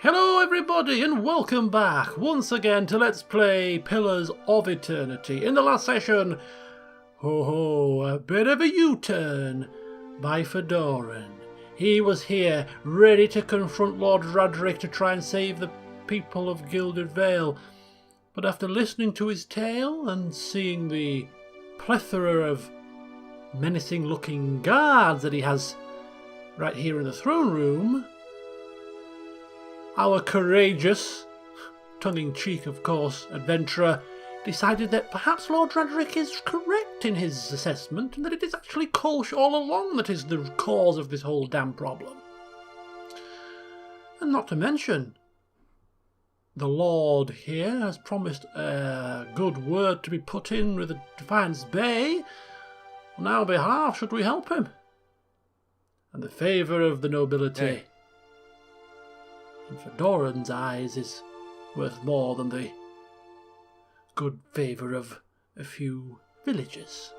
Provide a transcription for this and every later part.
Hello everybody and welcome back once again to Let's Play Pillars of Eternity. In the last session, a bit of a U-turn by Fedoran. He was here ready to confront Lord Radric to try and save the people of Gilded Vale. But after listening to his tale and seeing the plethora of menacing looking guards that he has right here in the throne room, our courageous, tongue-in-cheek of course, adventurer decided that perhaps Lord Radric is correct in his assessment and that it is actually Kolsc all along that is the cause of this whole damn problem. And not to mention, the Lord here has promised a good word to be put in with the Defiance Bay. On our behalf, should we help him? And the favour of the nobility. Hey. In Fedoran's eyes is worth more than the good favour of a few villagers.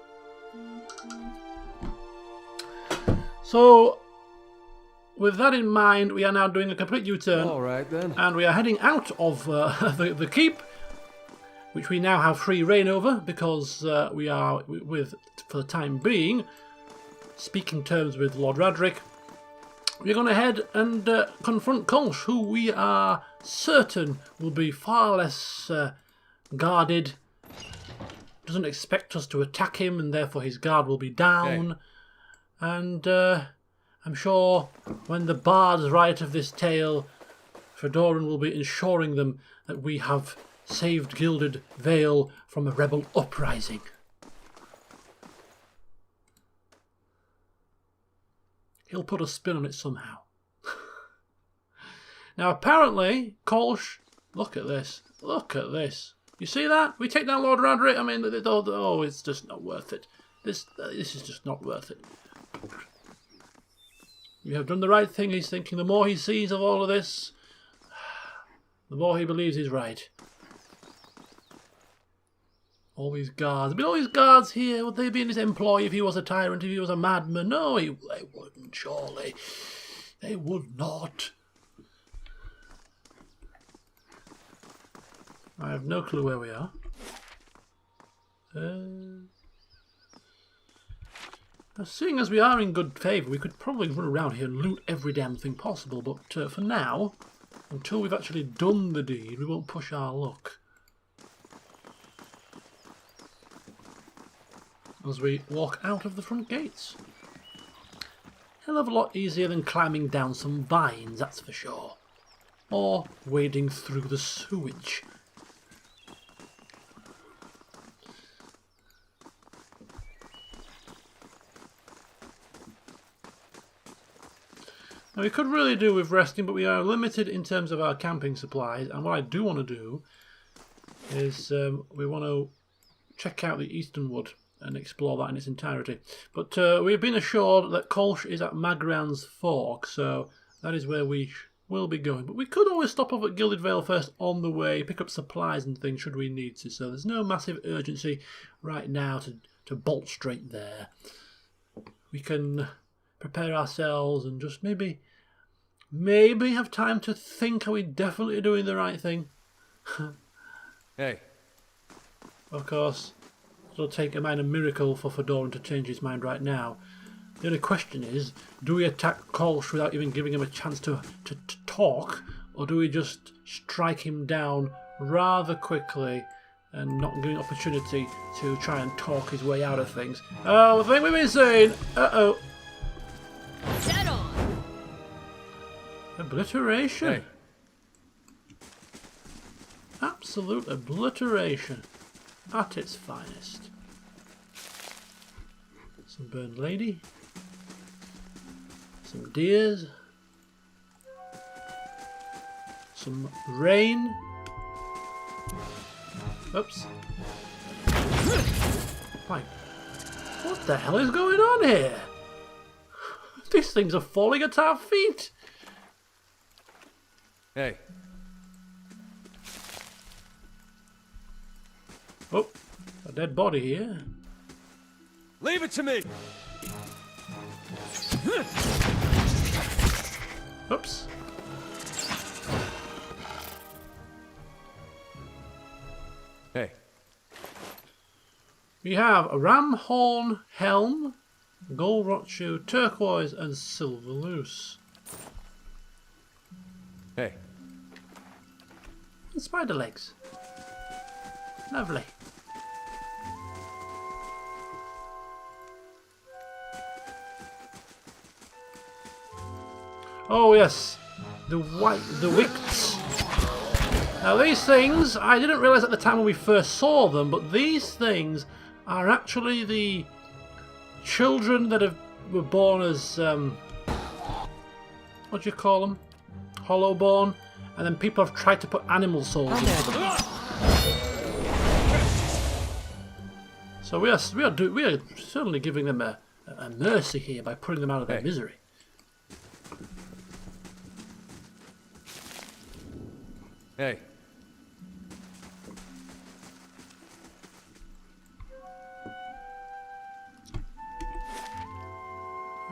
So, with that in mind, we are now doing a complete U-turn. All right then. And we are heading out of the keep, which we now have free reign over because we are, for the time being, speaking terms with Lord Radric. We're going to head and confront Kolsc, who we are certain will be far less guarded. Doesn't expect us to attack him, and therefore his guard will be down. Hey. And I'm sure when the bards write of this tale, Fedoran will be ensuring them that we have saved Gilded Vale from a rebel uprising. He'll put a spin on it somehow. Now, apparently, Kolsc... Look at this. Look at this. You see that? We take down Lord Radric. I mean, oh, it's just not worth it. This is just not worth it. You have done the right thing, he's thinking. The more he sees of all of this, the more he believes he's right. All these guards. I mean, all these guards here, would they be in his employ if he was a tyrant, if he was a madman? No, they wouldn't, surely. They would not. I have no clue where we are. Now, seeing as we are in good favour, we could probably run around here and loot every damn thing possible, but for now, until we've actually done the deed, we won't push our luck. As we walk out of the front gates. Hell of a lot easier than climbing down some vines, that's for sure. Or wading through the sewage. Now we could really do with resting, but we are limited in terms of our camping supplies, and what I do want to do is we want to check out the Eastern Wood and explore that in its entirety. But we've been assured that Kolsc is at Magran's Fork, so that is where we will be going. But we could always stop off at Gilded Vale first on the way, pick up supplies and things should we need to. So there's no massive urgency right now to bolt straight there. We can prepare ourselves and just maybe have time to think, are we definitely doing the right thing? Hey. Of course. It'll take a minor miracle for Fedoran to change his mind right now. The only question is, do we attack Kolsc without even giving him a chance to talk, or do we just strike him down rather quickly and not give him opportunity to try and talk his way out of things? Oh, the thing we've been saying! Uh-oh. Get on. Obliteration. Hey. Absolute obliteration. At its finest. Some burned lady. Some deers. Some rain. Oops. Like, what the hell is going on here? These things are falling at our feet. Hey. Oh, a dead body here. Leave it to me. Oops. Hey. We have a ram horn helm, gold rot shoe, turquoise, and silver loose. Hey. And spider legs. Lovely. Oh yes, the wicts. Now these things, I didn't realise at the time when we first saw them, but these things are actually the children that were born as, what do you call them? Hollowborn, and then people have tried to put animal souls into them. So we are certainly giving them a mercy here by putting them out of their misery. Hey.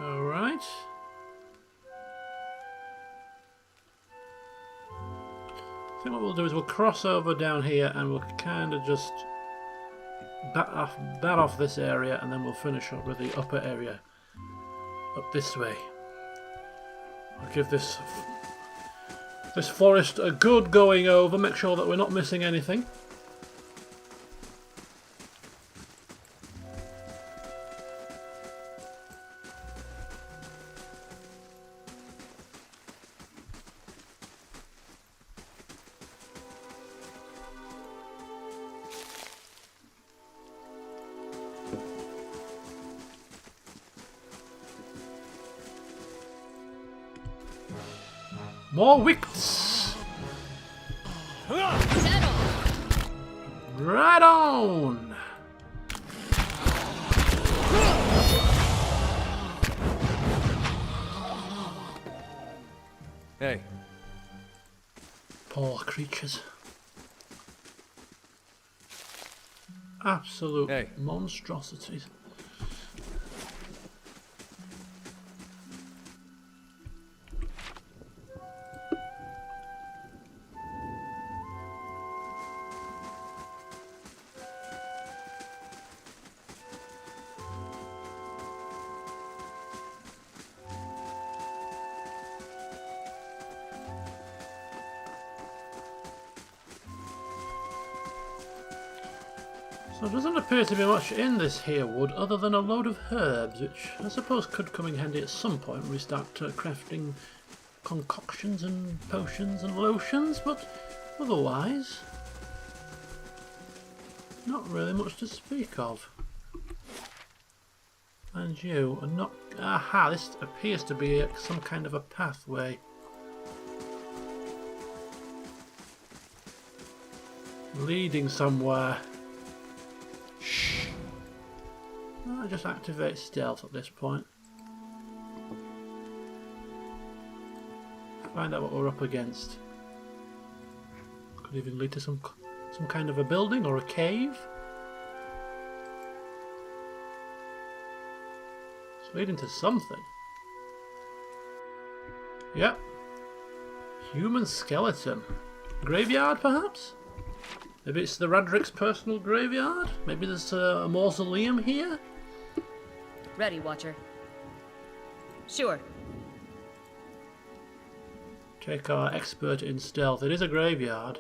All right. I think what we'll do is we'll cross over down here and we'll kind of just bat off this area, and then we'll finish up with the upper area up this way. I'll give this forest a good going over, make sure that we're not missing anything. More wicts! Settle. Right on! Hey. Poor creatures. Absolute monstrosities. So there doesn't appear to be much in this here wood other than a load of herbs, which I suppose could come in handy at some point when we start crafting concoctions and potions and lotions, but otherwise not really much to speak of. And you are not... Aha, this appears to be some kind of a pathway. Leading somewhere. I'll just activate stealth at this point. Find out what we're up against. Could even lead to some kind of a building or a cave. It's leading to something. Yep. Human skeleton. Graveyard, perhaps? Maybe it's the Radric's personal graveyard? Maybe there's a mausoleum here? Ready, Watcher. Sure. Take our expert in stealth. It is a graveyard.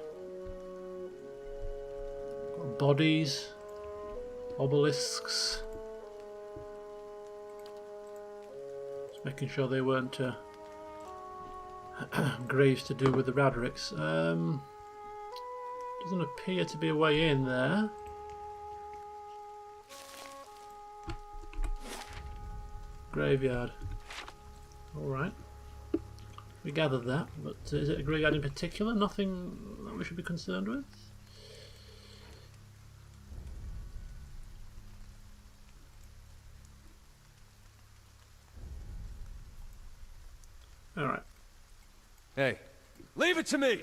Got bodies, obelisks. Just making sure they weren't graves to do with the Radrics. Doesn't appear to be a way in there. Graveyard. Alright. We gathered that, but is it a graveyard in particular? Nothing that we should be concerned with? Alright. Hey. Leave it to me!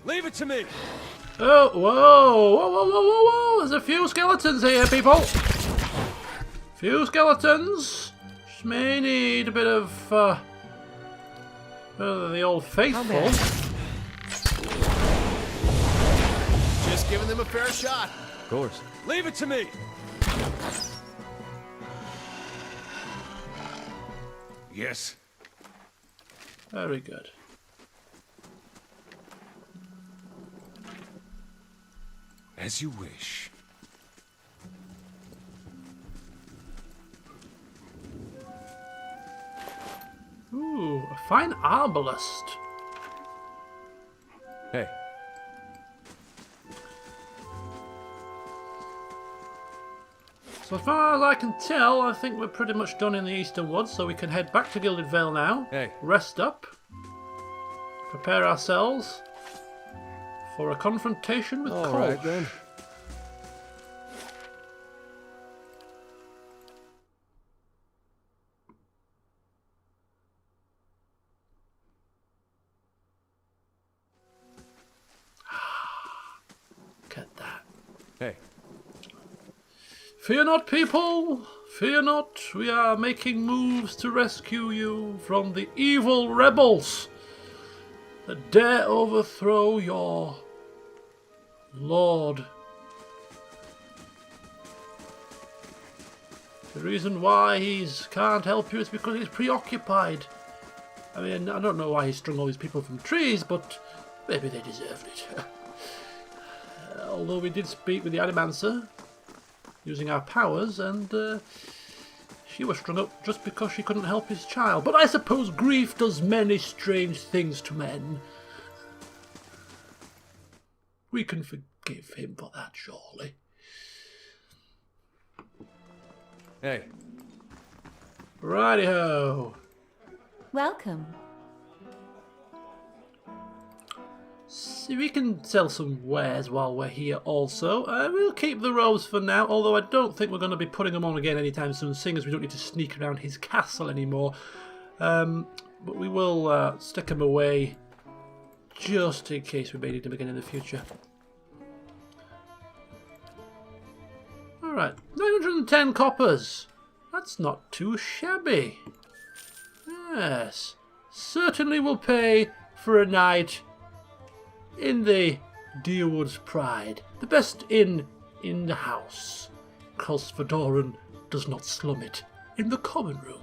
Leave it to me! Oh, whoa, whoa, whoa, whoa, whoa, whoa! There's a few skeletons here, people! Few skeletons! may need a bit of the old faithful. Just giving them a fair shot. Of course. Leave it to me! Yes. Very good. As you wish. Ooh, a fine arbalist. Hey. So far as I can tell, I think we're pretty much done in the Eastern Woods, so we can head back to Gilded Vale now. Hey. Rest up. Prepare ourselves for a confrontation with Kolsc. All right then. Look at that. Hey. Fear not, people! Fear not! We are making moves to rescue you from the evil rebels that dare overthrow your lord. The reason why he can't help you is because he's preoccupied. I mean, I don't know why he strung all these people from trees, but maybe they deserved it. Although we did speak with the Adamancer using our powers, and she was strung up just because she couldn't help his child. But I suppose grief does many strange things to men. We can forgive him for that, surely. Hey. Righty-ho. Welcome. See, we can sell some wares while we're here also. We'll keep the robes for now, although I don't think we're going to be putting them on again anytime soon, seeing as we don't need to sneak around his castle anymore. But we will stick them away just in case we may need them again in the future. Alright, 910 coppers. That's not too shabby. Yes, certainly will pay for a night in the Deerwood's Pride, the best inn in the house. Kolsc Fedoran does not slum it in the common room.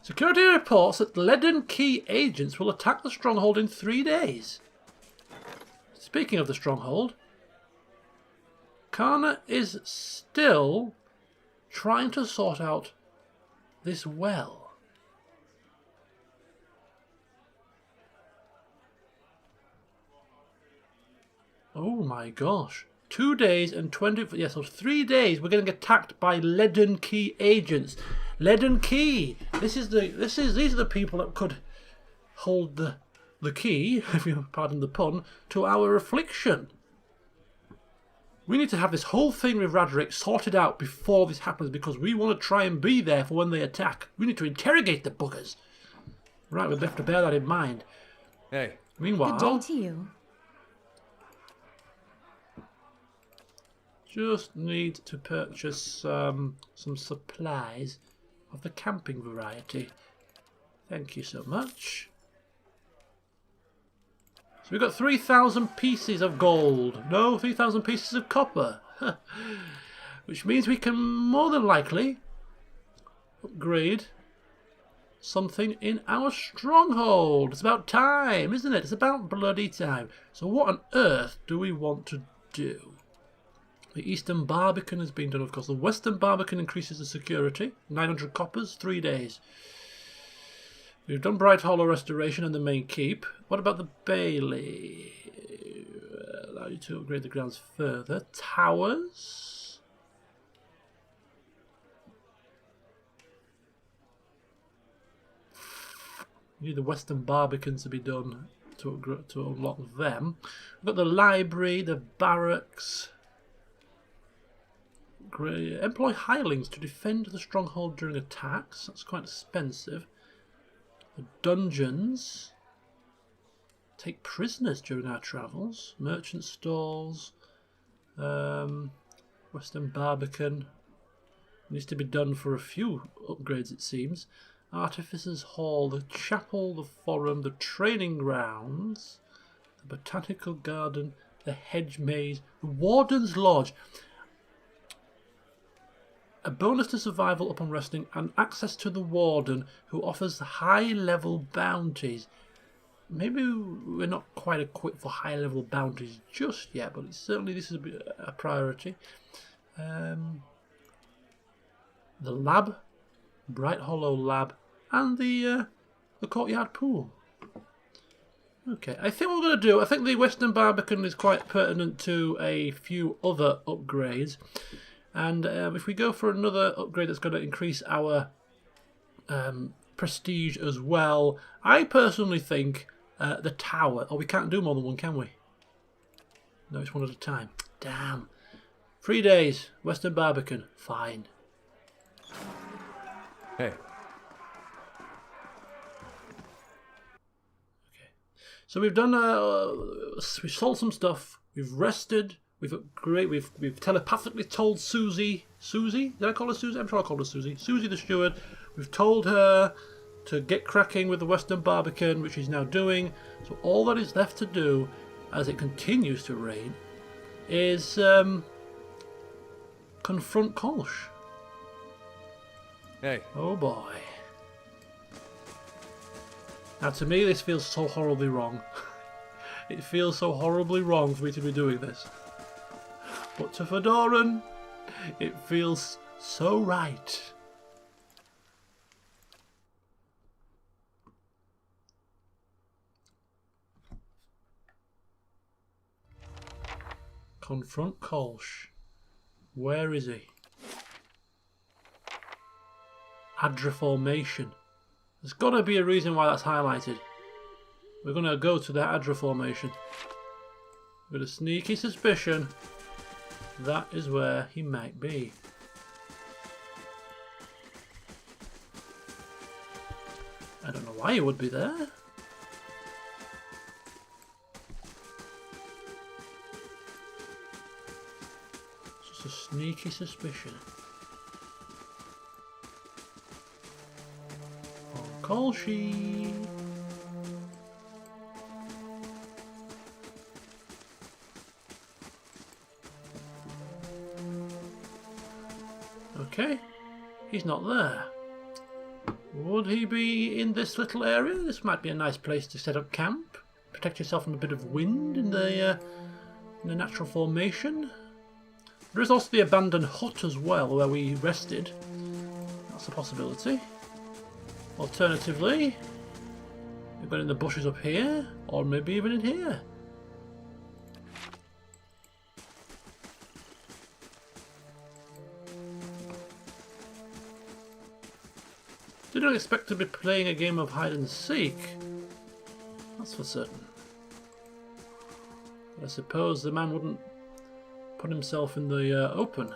Security reports that Leaden Key agents will attack the stronghold in 3 days. Speaking of the stronghold, Kana is still trying to sort out this well. Oh my gosh. 2 days and 20... Yes, so 3 days we're getting attacked by Leaden Key agents. Leaden Key. These are the people that could hold the key, if you pardon the pun, to our affliction. We need to have this whole thing with Radric sorted out before this happens, because we want to try and be there for when they attack. We need to interrogate the buggers. Right, we'll have to bear that in mind. Hey. Meanwhile, Good day to you. just need to purchase some supplies of the camping variety. Thank you so much. So we've got 3,000 pieces of gold. No, 3,000 pieces of copper. Which means we can more than likely upgrade something in our stronghold. It's about time, isn't it? It's about bloody time. So what on earth do we want to do? The Eastern Barbican has been done, of course. The Western Barbican increases the security. 900 coppers, 3 days. We've done Bright Hollow Restoration and the main keep. What about the Bailey? Allow you to upgrade the grounds further. Towers. We need the Western Barbican to be done to unlock them. We've got the library, the barracks. Employ hirelings to defend the stronghold during attacks. That's quite expensive. The dungeons. Take prisoners during our travels. Merchant stalls. Western Barbican. Needs to be done for a few upgrades, it seems. Artificers' Hall, the chapel, the forum, the training grounds, the botanical garden, the hedge maze, the warden's lodge. A bonus to survival upon resting and access to the warden, who offers high-level bounties. Maybe we're not quite equipped for high-level bounties just yet, but certainly this is a priority. The lab, Bright Hollow Lab, and the courtyard pool. Okay, I think what we're going to do, I think the Western Barbican is quite pertinent to a few other upgrades. And if we go for another upgrade that's going to increase our prestige as well, I personally think the tower. Oh, we can't do more than one, can we? No, it's one at a time. Damn. 3 days. Western Barbican. Fine. Hey. Okay. So we've done. We've sold some stuff. We've rested. We've telepathically told Susie. Susie? Did I call her Susie? I'm sure I called her Susie. Susie the steward. We've told her to get cracking with the Western Barbican, which she's now doing. So all that is left to do, as it continues to rain, is confront Kolsc. Hey. Oh boy. Now to me this feels so horribly wrong. It feels so horribly wrong for me to be doing this. But to Fedoran, it feels so right. Confront Kolsc. Where is he? Hadra Formation. There's got to be a reason why that's highlighted. We're going to go to the Hadra Formation. With a sneaky suspicion that is where he might be. I don't know why he would be there. Just a sneaky suspicion. Kolsc. Okay, he's not there. Would he be in this little area? This might be a nice place to set up camp. Protect yourself from a bit of wind in the natural formation. There is also the abandoned hut as well, where we rested. That's a possibility. Alternatively, we've got in the bushes up here, or maybe even in here. Didn't expect to be playing a game of hide and seek. That's for certain. But I suppose the man wouldn't put himself in the open.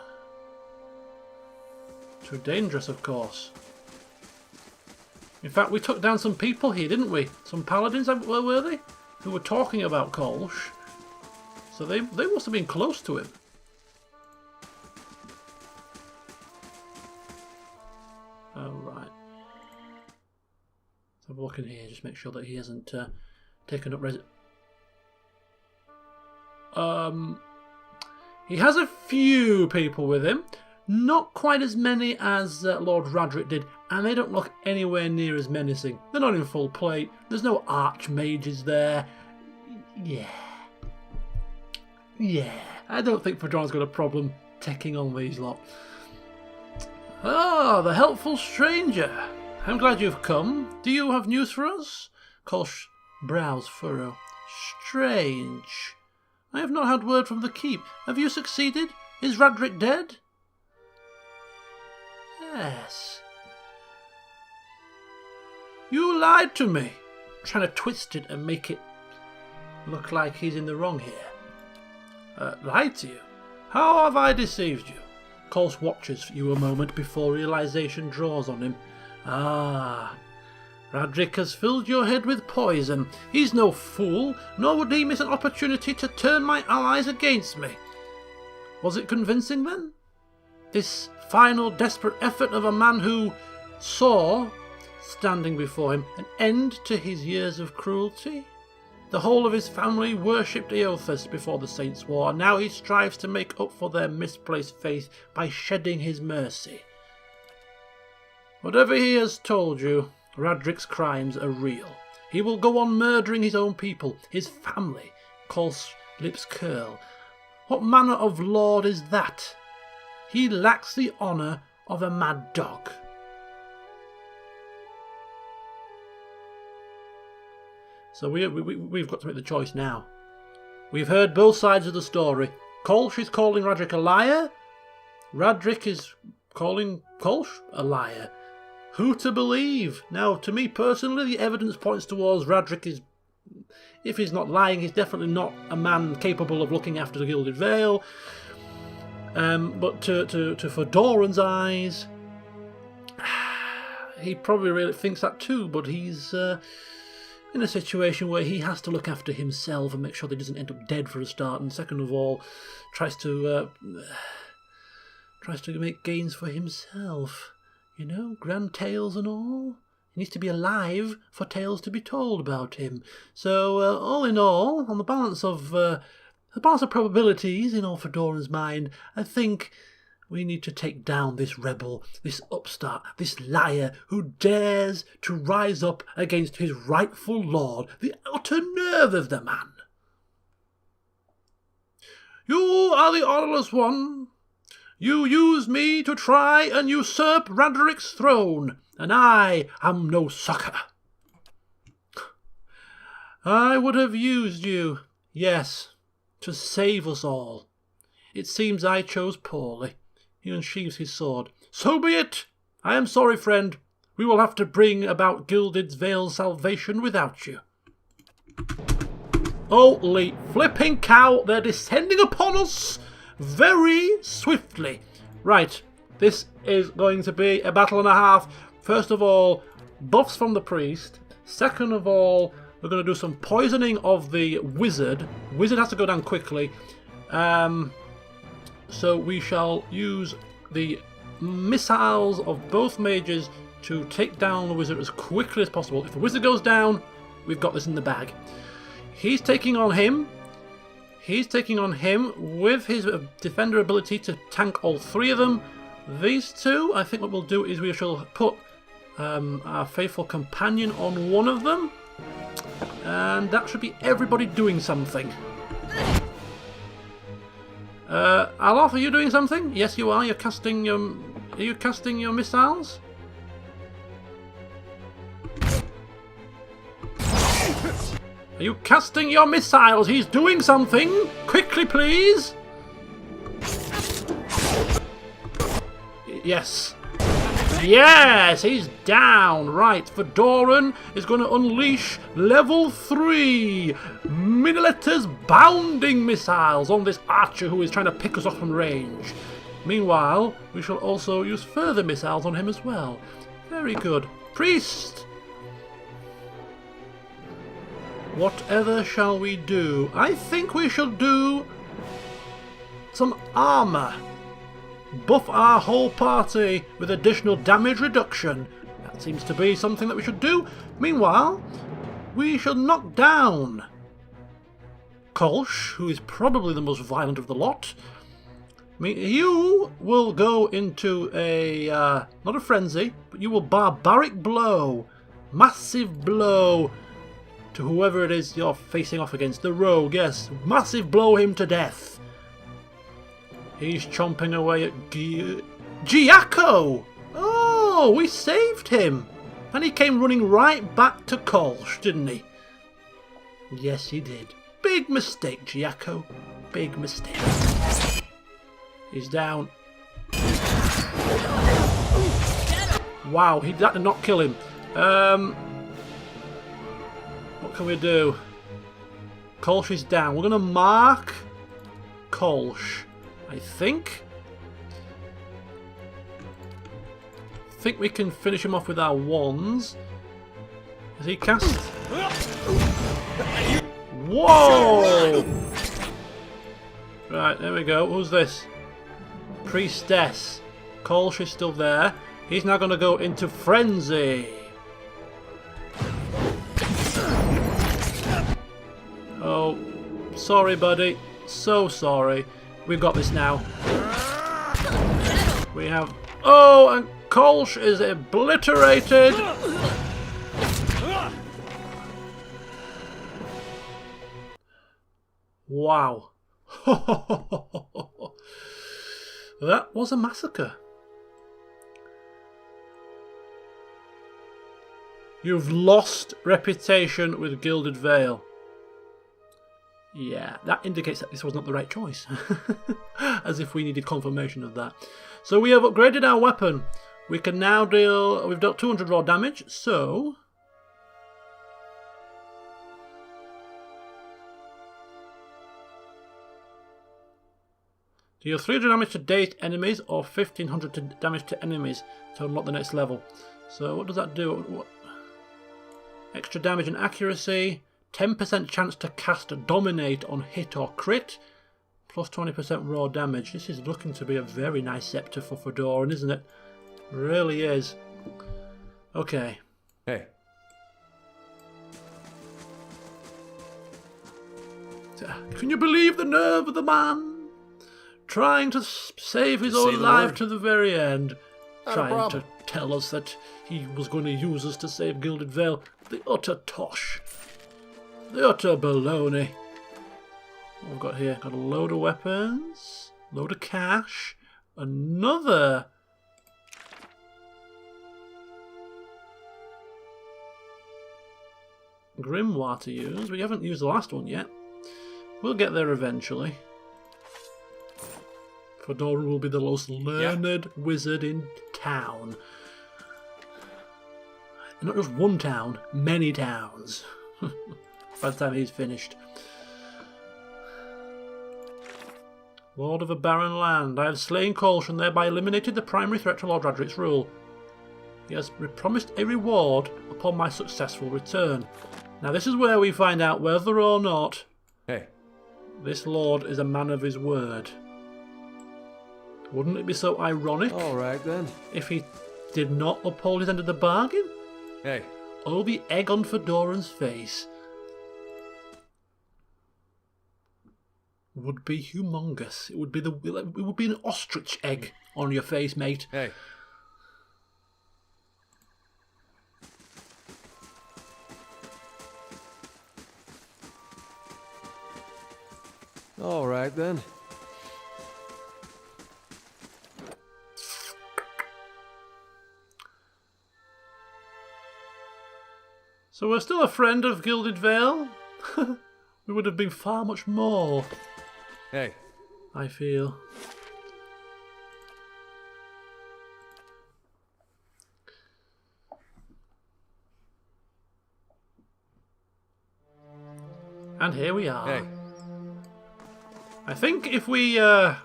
Too dangerous, of course. In fact, we took down some people here, didn't we? Some paladins, were they? Who were talking about Kolsc. So they must have been close to him. Oh, right. Let's have a look in here, just make sure that he hasn't taken up he has a few people with him. Not quite as many as Lord Radric did, and they don't look anywhere near as menacing. They're not in full plate. There's no archmages there. Yeah. I don't think Fedoran's got a problem taking on these lot. Ah, the helpful stranger. I'm glad you've come. Do you have news for us? Kolsc's brows furrow. Strange. I have not had word from the keep. Have you succeeded? Is Radric dead? Yes. You lied to me. Trying to twist it and make it look like he's in the wrong here. Lied to you? How have I deceived you? Kolsc watches you a moment before realization draws on him. Ah, Radric has filled your head with poison. He's no fool, nor would he miss an opportunity to turn my allies against me. Was it convincing then? This final desperate effort of a man who saw, standing before him, an end to his years of cruelty? The whole of his family worshipped Eothas before the Saints' War, and now he strives to make up for their misplaced faith by shedding his mercy. Whatever he has told you, Radric's crimes are real. He will go on murdering his own people, his family. Kolsc's lips curl. What manner of lord is that? He lacks the honour of a mad dog. So we've got to make the choice now. We've heard both sides of the story. Kolsc is calling Radric a liar. Radric is calling Kolsc a liar. Who to believe? Now, to me personally, the evidence points towards Radric is, if he's not lying, he's definitely not a man capable of looking after the Gilded Veil. But to Fedoran's eyes, he probably really thinks that too, but he's in a situation where he has to look after himself and make sure that he doesn't end up dead for a start, and second of all, tries to make gains for himself. You know, grand tales and all. He needs to be alive for tales to be told about him. So, all in all, on the balance of probabilities in all Fedoran's mind, I think we need to take down this rebel, this upstart, this liar who dares to rise up against his rightful lord. The utter nerve of the man. You are the honourless one. You used me to try and usurp Radric's throne, and I am no sucker. I would have used you, yes, to save us all. It seems I chose poorly. He unsheathes his sword. So be it. I am sorry, friend. We will have to bring about Gilded Veil's salvation without you. Holy flipping cow, they're descending upon us very swiftly. Right, this is going to be a battle and a half. First of all, buffs from the priest. Second of all, we're going to do some poisoning of the wizard. Wizard has to go down quickly. So we shall use the missiles of both mages to take down the wizard as quickly as possible. If the wizard goes down, we've got this in the bag. He's taking on him. He's taking on him with his defender ability to tank all three of them. These two, I think what we'll do is we shall put our faithful companion on one of them. And that should be everybody doing something. Aloth, are you doing something? Yes, you are. You're casting your... Are you casting your missiles? Are you casting your missiles? He's doing something! Quickly, please! Yes. Yes! He's down! Right, Fedoran is going to unleash level 3 Miniletta's bounding missiles on this archer who is trying to pick us off from range. Meanwhile, we shall also use further missiles on him as well. Very good. Priest! Whatever shall we do? I think we shall do some armour. Buff our whole party with additional damage reduction. That seems to be something that we should do. Meanwhile, we shall knock down Kolsc, who is probably the most violent of the lot. You will go into a, not a frenzy, but you will barbaric blow, massive blow to whoever it is you're facing off against. The rogue, yes. Massive blow him to death. He's chomping away at Giaco! Oh, we saved him! And he came running right back to Kolsc, didn't he? Yes, he did. Big mistake, Giaco. Big mistake. He's down. Wow, that did not kill him. What can we do? Kolsc is down. We're going to mark Kolsc, I think. Think we can finish him off with our wands. Is he cast? Whoa! Right, there we go. Who's this? Priestess. Kolsc is still there. He's now going to go into frenzy. Oh, sorry, buddy. So sorry. We've got this now. We have... Oh, and Kolsc is obliterated. Wow. That was a massacre. You've lost reputation with Gilded Vale. Yeah, that indicates that this was not the right choice. As if we needed confirmation of that. So we have upgraded our weapon. We can now deal... We've dealt 200 raw damage, so... Deal 300 damage to dazed enemies or 1500 damage to enemies to unlock the next level. So what does that do? What? Extra damage and accuracy. 10% chance to cast Dominate on hit or crit. Plus 20% raw damage. This is looking to be a very nice scepter for Fedoran, isn't it? Really is. Okay. Hey. Can you believe the nerve of the man? Trying to save his own life to the very end. Trying to tell us that he was going to use us to save Gilded Vale. The utter tosh. The utter baloney. What we've got here? Got a load of weapons. Load of cash. Another... grimoire to use. We haven't used the last one yet. We'll get there eventually. Fedoran will be the most learned wizard in town. And not just one town, many towns. By the time he's finished. Lord of a barren land. I have slain Kolsc and thereby eliminated the primary threat to Lord Radric's rule. He has promised a reward upon my successful return. Now this is where we find out whether or not this lord is a man of his word. Wouldn't it be so ironic if he did not uphold his end of the bargain? Oh, the egg on Fedoran's face would be humongous. It would be an ostrich egg on your face, mate. All right then. So we're still a friend of Gilded Vale? We would have been far much more. I feel. And here we are. I think if we, as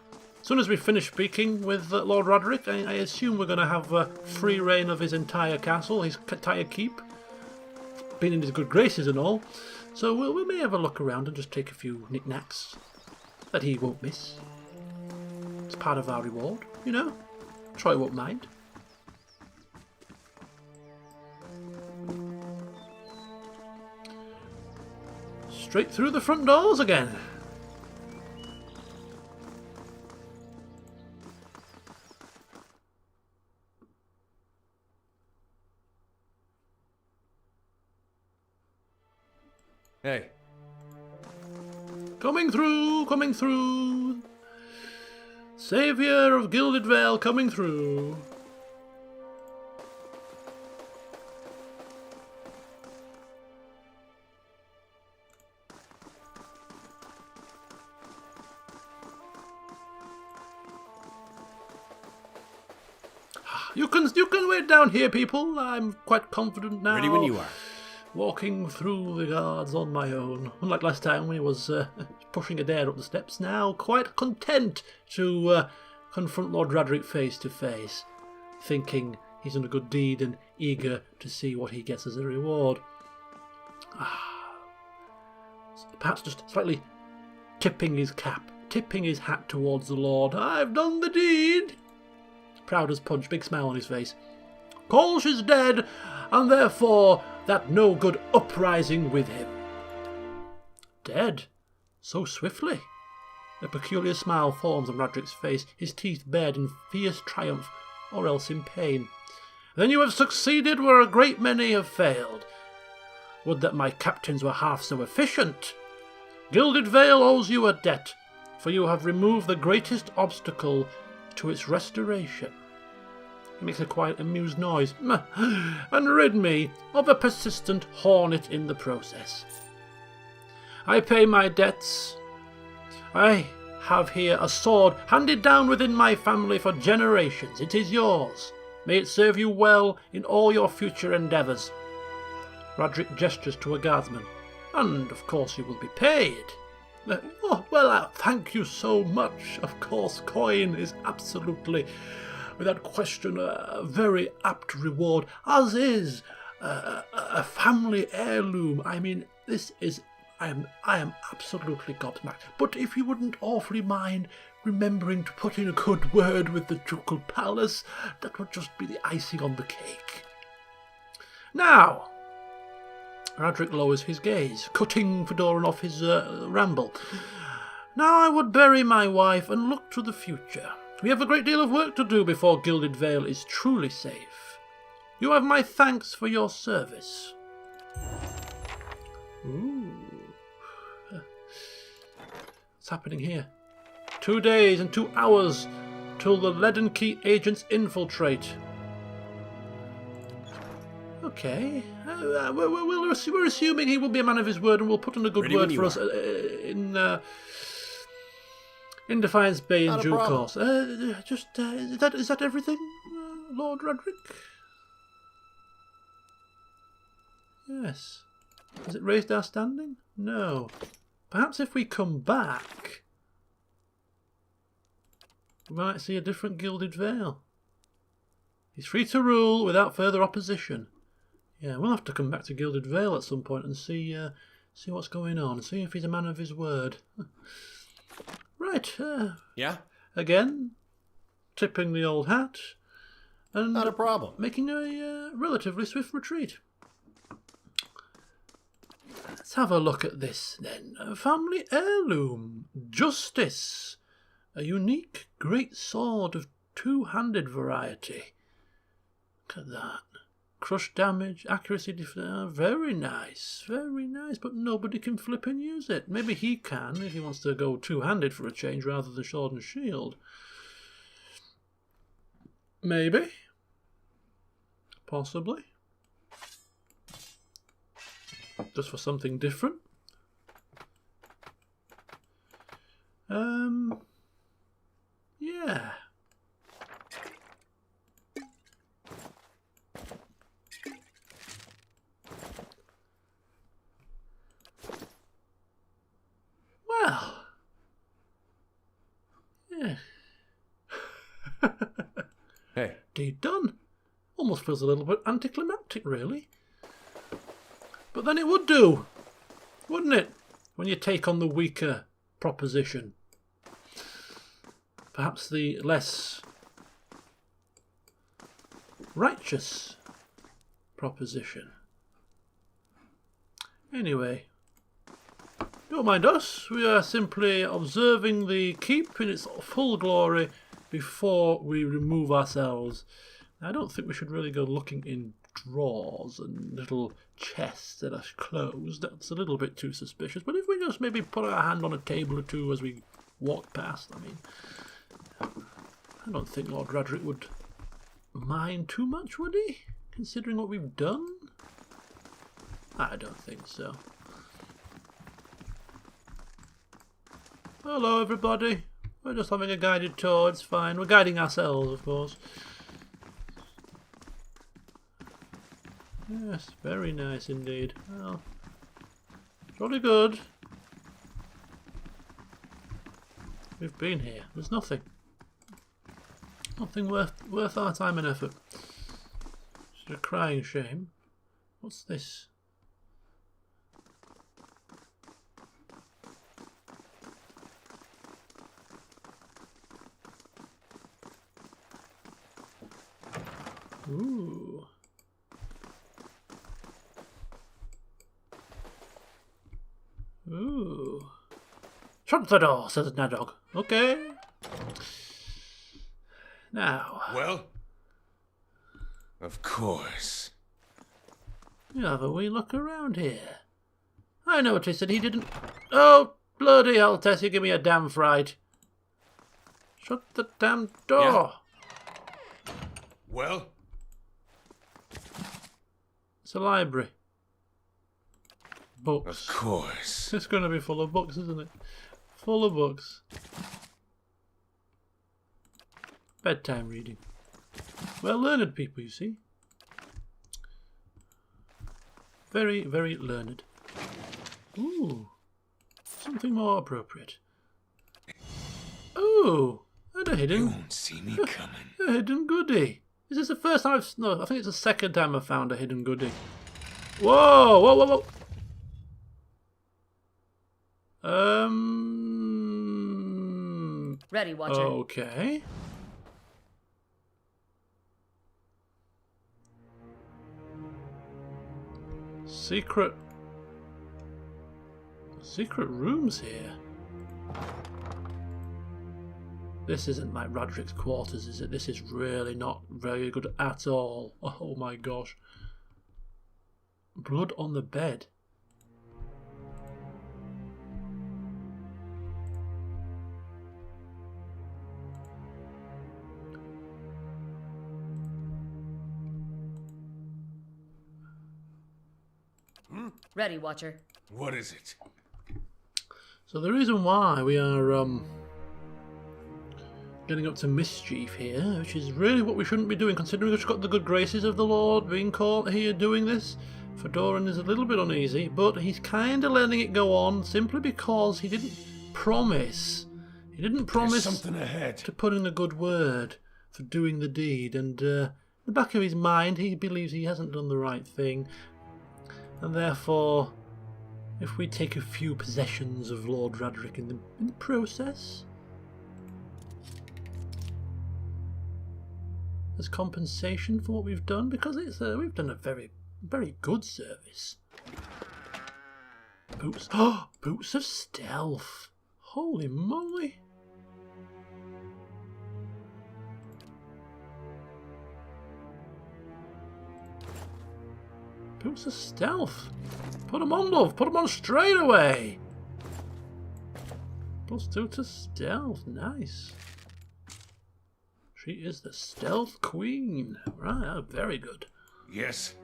soon as we finish speaking with Lord Radric, I assume we're going to have free reign of his entire castle, his entire keep. Been in his good graces and all. So we may have a look around and just take a few knickknacks that he won't miss. It's part of our reward, you know. Troy won't mind. Straight through the front doors again. Coming through, coming through. Saviour of Gilded Vale coming through. You can wait down here, people. I'm quite confident now. Ready when you are. Walking through the guards on my own. Unlike last time when he was pushing Adair up the steps, now quite content to confront Lord Radric face to face, thinking he's done a good deed and eager to see what he gets as a reward. perhaps just slightly tipping his cap, tipping his hat towards the Lord. I've done the deed. Proud as punch, big smile on his face. Kolsc is dead, and therefore that no good uprising with him. Dead? So swiftly? A peculiar smile forms on Radric's face, his teeth bared in fierce triumph, or else in pain. Then you have succeeded where a great many have failed. Would that my captains were half so efficient. Gilded Vale owes you a debt, for you have removed the greatest obstacle to its restoration. He makes a quiet, amused noise, and rid me of a persistent hornet in the process. I pay my debts. I have here a sword handed down within my family for generations. It is yours. May it serve you well in all your future endeavours. Radric gestures to a guardsman. And, of course, you will be paid. Thank you so much. Of course, coin is absolutely, without question, a very apt reward, as is a family heirloom. I mean, this is... I am absolutely gobsmacked. But if you wouldn't awfully mind remembering to put in a good word with the Ducal Palace, that would just be the icing on the cake. Now, Radric lowers his gaze, cutting Fedoran off his ramble. Now I would bury my wife and look to the future. We have a great deal of work to do before Gilded Vale is truly safe. You have my thanks for your service. Ooh. What's happening here? 2 days and 2 hours till the Leaden Key agents infiltrate. Okay. We're assuming he will be a man of his word and will put in a good Ready word for us in Defiance Bay in due course. Is that everything, Lord Radric? Yes. Has it raised our standing? No. Perhaps if we come back, we might see a different Gilded Vale. He's free to rule without further opposition. Yeah, we'll have to come back to Gilded Vale at some point and see what's going on, see if he's a man of his word. Right. Yeah? Again, tipping the old hat, and Not a problem. making a relatively swift retreat. Let's have a look at this then. A family heirloom. Justice. A unique great sword of two-handed variety. Look at that. Crush damage, accuracy, very nice. Very nice, but nobody can flip and use it. Maybe he can if he wants to go two-handed for a change rather than sword and shield. Maybe. Possibly. Just for something different. Yeah. Well. Yeah. Hey. Deed done. Almost feels a little bit anticlimactic, really. But then it would do, wouldn't it, when you take on the weaker proposition? Perhaps the less righteous proposition. Anyway, don't mind us. We are simply observing the keep in its full glory before we remove ourselves. I don't think we should really go looking in drawers and little chests that are closed. That's a little bit too suspicious. But if we just maybe put our hand on a table or two as we walk past, I mean, I don't think Lord Radric would mind too much, would he? Considering what we've done? I don't think so. Hello, everybody. We're just having a guided tour. It's fine. We're guiding ourselves, of course. Yes, very nice indeed. Well, jolly good. We've been here. There's nothing. Nothing worth our time and effort. It's a crying shame. What's this? Ooh. Ooh. Shut the door, says Nadog. Okay. Now. Well? Of course. You have a wee look around here. I noticed that he didn't... Oh, bloody hell, Tess, you give me a damn fright. Shut the damn door. Well? It's a library. Of Books. course. It's going to be full of books, isn't it? Full of books. Bedtime reading. Well, learned people, you see. Very, very learned. Ooh. Something more appropriate. Ooh. And a You hidden... won't see me coming. A hidden goodie. Is this the first time I've... No, I think it's the second time I've found a hidden goodie. Whoa! Whoa, whoa, whoa! Ready, Watcher. Okay. Secret rooms here. This isn't like Radric's quarters, is it? This is really not very good at all. Oh my gosh. Blood on the bed. Ready, Watcher. What is it? So the reason why we are getting up to mischief here, which is really what we shouldn't be doing, considering we've got the good graces of the Lord being caught here doing this. Fedoran is a little bit uneasy, but he's kind of letting it go on simply because he didn't promise. He didn't promise There's something ahead. to put in a good word for doing the deed, and in the back of his mind he believes he hasn't done the right thing, and therefore if we take a few possessions of Lord Radric in the process as compensation for what we've done, because it's we've done a very, very good service. Boots, oh, boots of stealth! Holy moly! Boots of stealth. Put them on, love. Put them on straight away. +2 to stealth. Nice. She is the stealth queen. Right, very good. Yes.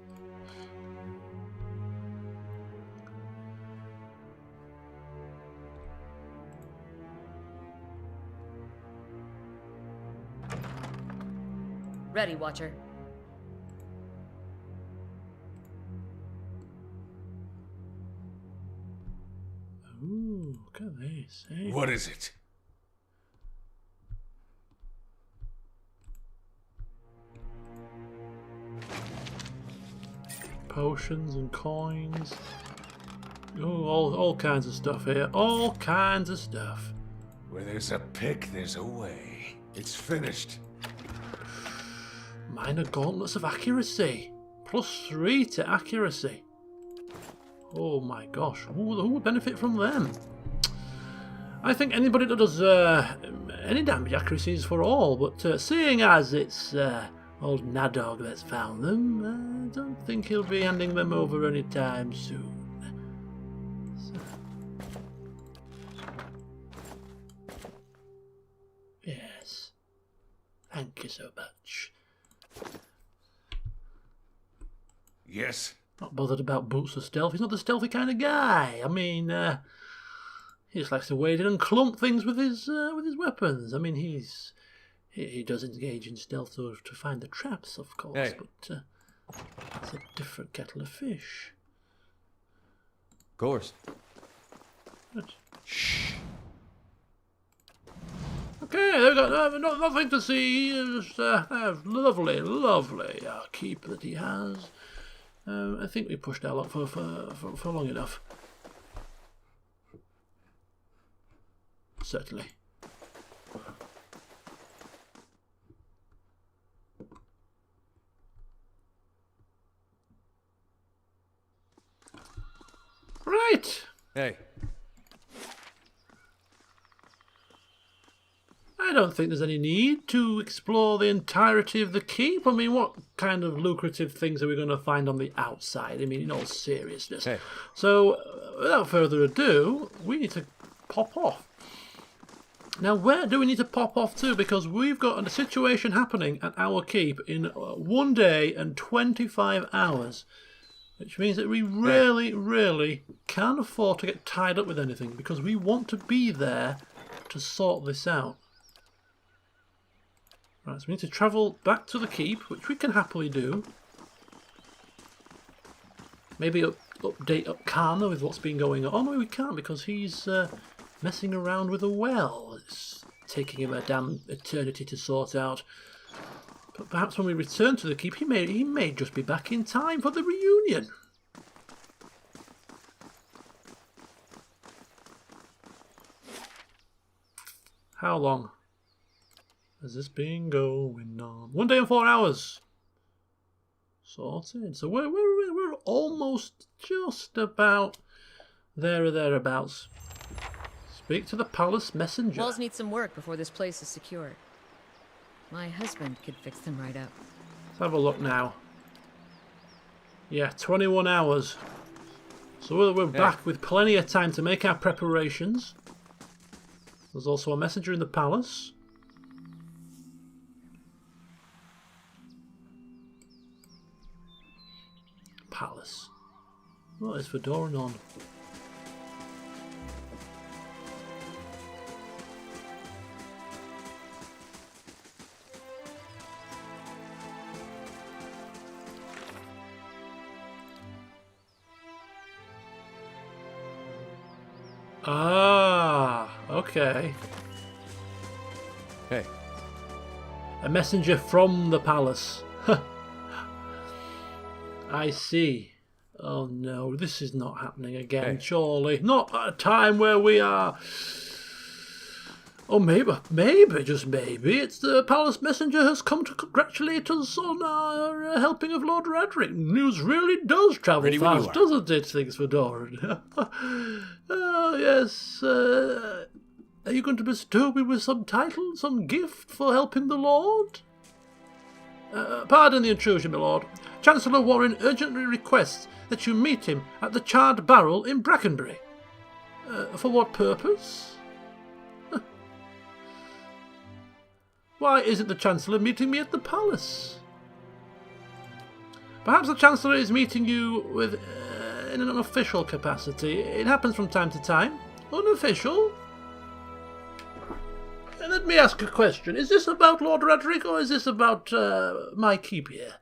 Ready, Watcher. Ooh, look at this. Hey. What is it? Potions and coins. Oh, all kinds of stuff here. All kinds of stuff. Where there's a pick, there's a way. It's finished. Minor gauntlets of accuracy. +3 to accuracy. Oh my gosh. Who would benefit from them? I think anybody that does any damage accuracy is for all, but seeing as it's old Nadog that's found them, I don't think he'll be handing them over anytime soon. So. Yes. Thank you so much. Yes. Not bothered about boots of stealth. He's not the stealthy kind of guy. I mean, he just likes to wade in and clump things with his weapons. I mean, he does engage in stealth to find the traps, of course, Hey. but it's a different kettle of fish. Of course. But... Shh. Okay, there we go. Nothing to see. Just lovely, lovely keep that he has. I think we pushed our luck for long enough. Certainly. Right. Hey. I don't think there's any need to explore the entirety of the keep. I mean, what kind of lucrative things are we going to find on the outside? I mean, in all seriousness. Hey. So, without further ado, we need to pop off. Now, where do we need to pop off to? Because we've got a situation happening at our keep in 1 day and 25 hours. Which means that we really can't afford to get tied up with anything. Because we want to be there to sort this out. Right, so we need to travel back to the keep, which we can happily do. Maybe update Kana with what's been going on. Oh, no, we can't because he's messing around with a well. It's taking him a damn eternity to sort out. But perhaps when we return to the keep, he may just be back in time for the reunion. How long has this been going on? 1 day and 4 hours. Sorted. So we're almost just about there or thereabouts. Speak to the palace messenger. Walls need some work before this place is secured. My husband could fix them right up. Let's have a look now. Yeah, 21 hours. So we're back with plenty of time to make our preparations. There's also a messenger in the palace. Palace. What is Fedoran on? Ah, okay. Hey. A messenger from the palace. I see. Oh no, this is not happening again, Hey. surely. Not at a time where we are... Oh, maybe, just maybe, it's the palace messenger has come to congratulate us on our helping of Lord Radric. News really does travel Ready when you fast, are. doesn't it? Thinks Fedoran. Oh, yes. Are you going to bestow me with some title, some gift for helping the Lord? Pardon the intrusion, my lord. Chancellor Warren urgently requests that you meet him at the Charred Barrel in Brackenbury. For what purpose? Why isn't the Chancellor meeting me at the palace? Perhaps the Chancellor is meeting you with in an unofficial capacity. It happens from time to time. Unofficial? Let me ask a question. Is this about Lord Radric or is this about my keep here?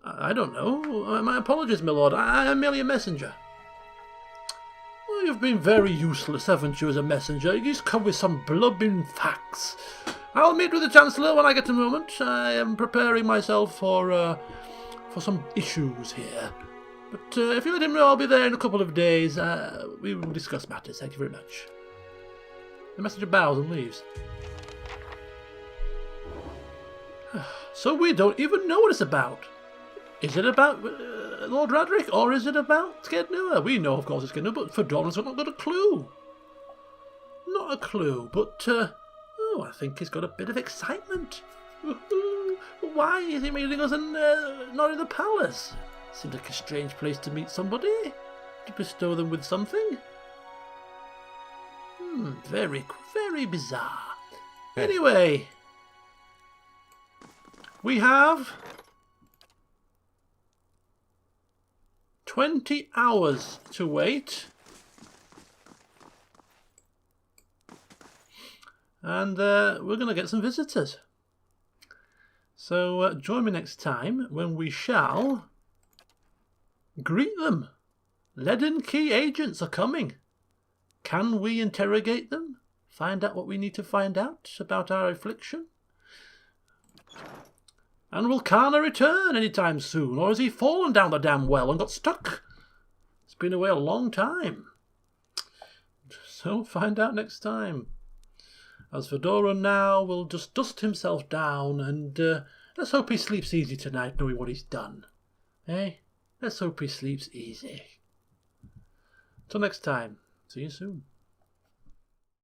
I don't know. My apologies, my lord. I am merely a messenger. Well, you've been very useless, haven't you, as a messenger? You just come with some blubbing facts. I'll meet with the Chancellor when I get a moment. I am preparing myself for some issues here. But if you let him know I'll be there in a couple of days, we will discuss matters. Thank you very much. The messenger bows and leaves. So we don't even know what it's about. Is it about Lord Radric or is it about Skednua? We know, of course, it's Skednua, but Fedoran's not got a clue. Not a clue, but I think he's got a bit of excitement. Why is he meeting us and not in the palace? Seems like a strange place to meet somebody, to bestow them with something. Very, very bizarre. Hey. Anyway, we have 20 hours to wait. And we're going to get some visitors. So join me next time when we shall greet them. Leaden Key agents are coming. Can we interrogate them? Find out what we need to find out about our affliction? And will Kana return anytime soon? Or has he fallen down the damn well and got stuck? It's been away a long time. So find out next time. As Fedoran now will just dust himself down and let's hope he sleeps easy tonight knowing what he's done. Eh? Let's hope he sleeps easy. Till next time, see you soon.